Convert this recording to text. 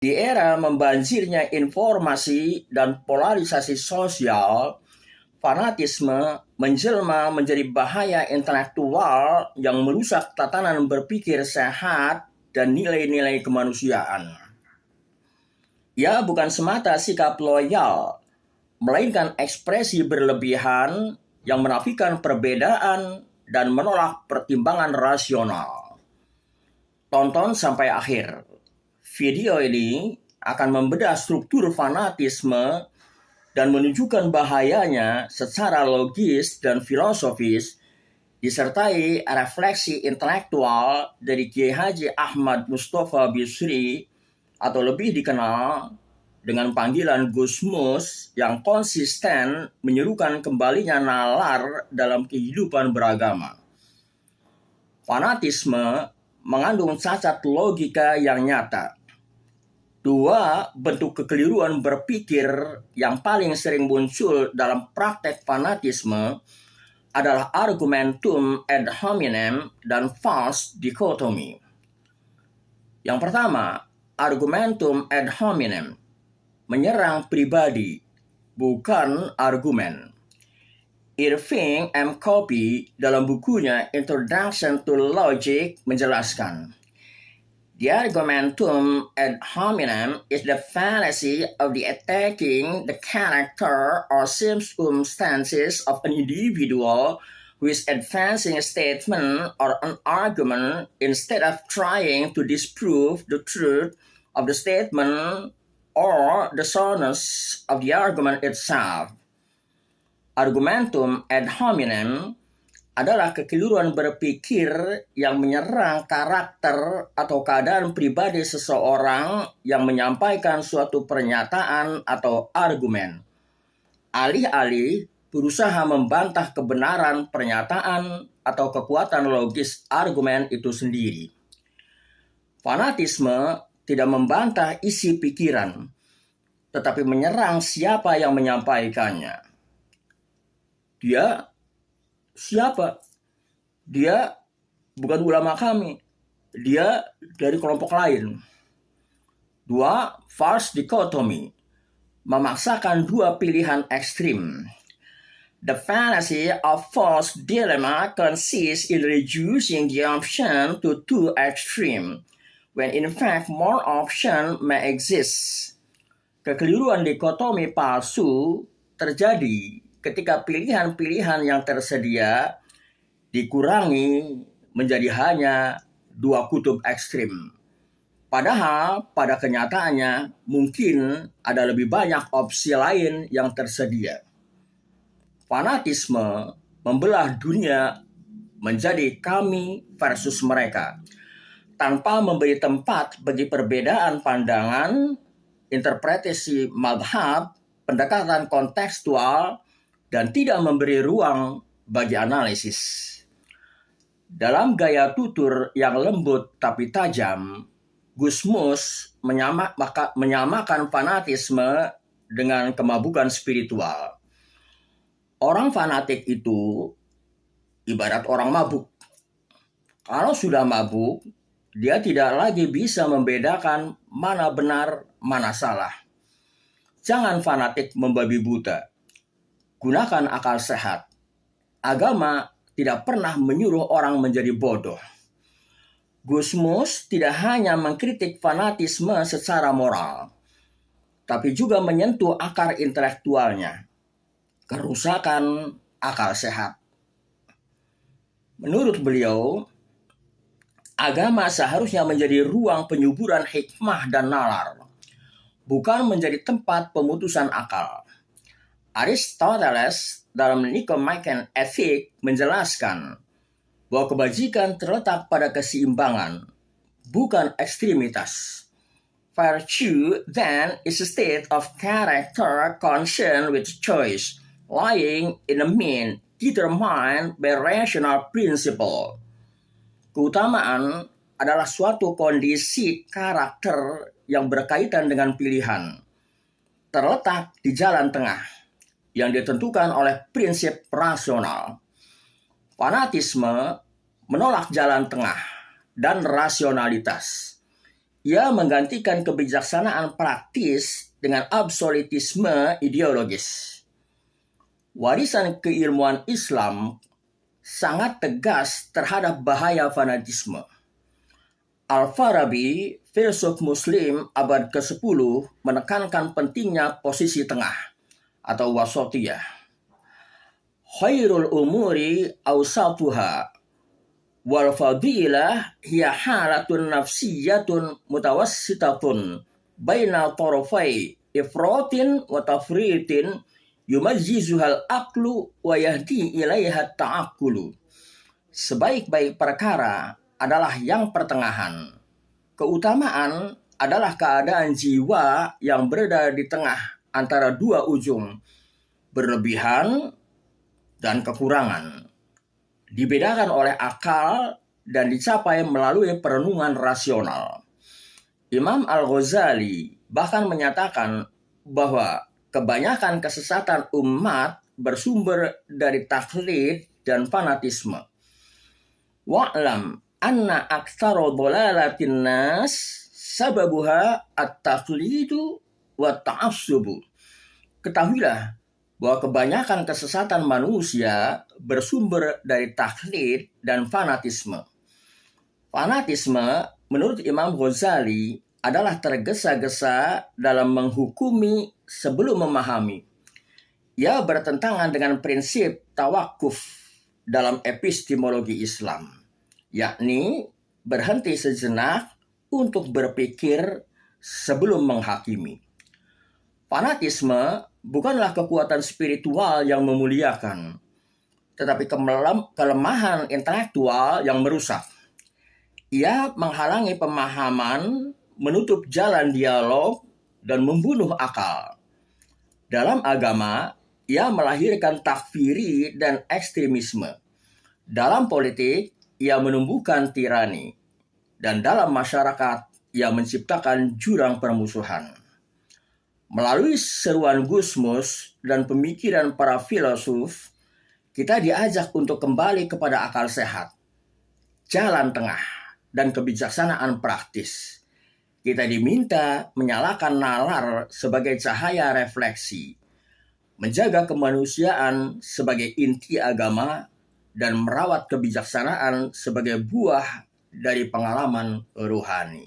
Di era membanjirnya informasi dan polarisasi sosial, fanatisme menjelma menjadi bahaya intelektual yang merusak tatanan berpikir sehat dan nilai-nilai kemanusiaan. Ia bukan semata sikap loyal, melainkan ekspresi berlebihan yang menafikan perbedaan dan menolak pertimbangan rasional. Tonton sampai akhir. Video ini akan membedah struktur fanatisme dan menunjukkan bahayanya secara logis dan filosofis, disertai refleksi intelektual dari Kiai Haji Ahmad Mustafa Bisri atau lebih dikenal dengan panggilan Gus Mus yang konsisten menyerukan kembalinya nalar dalam kehidupan beragama. Fanatisme mengandung cacat logika yang nyata. Dua bentuk kekeliruan berpikir yang paling sering muncul dalam praktek fanatisme adalah argumentum ad hominem dan false dichotomy. Yang pertama, argumentum ad hominem, menyerang pribadi, bukan argumen. Irving M. Copy dalam bukunya Introduction to Logic menjelaskan, the argumentum ad hominem is the fallacy of the attacking the character or circumstances of an individual who is advancing a statement or an argument instead of trying to disprove the truth of the statement or the soundness of the argument itself. Argumentum ad hominem adalah kekeliruan berpikir yang menyerang karakter atau keadaan pribadi seseorang yang menyampaikan suatu pernyataan atau argumen, alih-alih berusaha membantah kebenaran pernyataan atau kekuatan logis argumen itu sendiri. Fanatisme tidak membantah isi pikiran, tetapi menyerang siapa yang menyampaikannya. Dia siapa? Dia bukan ulama kami. Dia dari kelompok lain. Dua, false dichotomy, memaksakan dua pilihan ekstrim. The fallacy of false dilemma consists in reducing the option to two extreme, when in fact more option may exist. Kekeliruan dikotomi palsu terjadi ketika pilihan-pilihan yang tersedia dikurangi menjadi hanya dua kutub ekstrim. Padahal pada kenyataannya mungkin ada lebih banyak opsi lain yang tersedia. Fanatisme membelah dunia menjadi kami versus mereka, tanpa memberi tempat bagi perbedaan pandangan, interpretasi madhab, pendekatan kontekstual, dan tidak memberi ruang bagi analisis. Dalam gaya tutur yang lembut tapi tajam, Gus Mus menyamakan fanatisme dengan kemabukan spiritual. Orang fanatik itu ibarat orang mabuk. Kalau sudah mabuk, dia tidak lagi bisa membedakan mana benar, mana salah. Jangan fanatik membabi buta. Gunakan akal sehat. Agama tidak pernah menyuruh orang menjadi bodoh. Gus Mus tidak hanya mengkritik fanatisme secara moral, tapi juga menyentuh akar intelektualnya, kerusakan akal sehat. Menurut beliau, agama seharusnya menjadi ruang penyuburan hikmah dan nalar, bukan menjadi tempat pemutusan akal. Aristoteles dalam Nicomachean Ethic menjelaskan bahwa kebajikan terletak pada keseimbangan, bukan ekstremitas. Virtue then is a state of character concerned with choice, lying in a mean determined by rational principle. Keutamaan adalah suatu kondisi karakter yang berkaitan dengan pilihan, terletak di jalan tengah yang ditentukan oleh prinsip rasional. Fanatisme menolak jalan tengah dan rasionalitas. Ia menggantikan kebijaksanaan praktis dengan absolutisme ideologis. Warisan keilmuan Islam sangat tegas terhadap bahaya fanatisme. Al-Farabi, filsuf muslim abad ke-10, menekankan pentingnya posisi tengah atau wasatiyah. Khairul umuri awsatuha wal fadilah hiya halatun nafsiyatun mutawassitatun baina tarafai ifratin wa tafritin yumajjizuhal aqlu wa yahdi ilaiha ta'aqqulu. Sebaik-baik perkara adalah yang pertengahan. Keutamaan adalah keadaan jiwa yang berada di tengah antara dua ujung, berlebihan dan kekurangan. Dibedakan oleh akal dan dicapai melalui perenungan rasional. Imam Al-Ghazali bahkan menyatakan bahwa kebanyakan kesesatan umat bersumber dari taklid dan fanatisme. Wa'lam anna aktsara dhalalatin nas sababuha at-taqlidu wa ta'assubu. Ketahuilah bahwa kebanyakan kesesatan manusia bersumber dari taklid dan fanatisme. Fanatisme, menurut Imam Ghazali, adalah tergesa-gesa dalam menghukumi sebelum memahami. Ia bertentangan dengan prinsip tawakuf dalam epistemologi Islam, yakni berhenti sejenak untuk berpikir sebelum menghakimi. Fanatisme bukanlah kekuatan spiritual yang memuliakan, tetapi kelemahan intelektual yang merusak. Ia menghalangi pemahaman, menutup jalan dialog, dan membunuh akal. Dalam agama, ia melahirkan takfiri dan ekstremisme. Dalam politik, ia menumbuhkan tirani. Dan dalam masyarakat, ia menciptakan jurang permusuhan. Melalui seruan Gusmus dan pemikiran para filosof, kita diajak untuk kembali kepada akal sehat, jalan tengah, dan kebijaksanaan praktis. Kita diminta menyalakan nalar sebagai cahaya refleksi, menjaga kemanusiaan sebagai inti agama, dan merawat kebijaksanaan sebagai buah dari pengalaman rohani.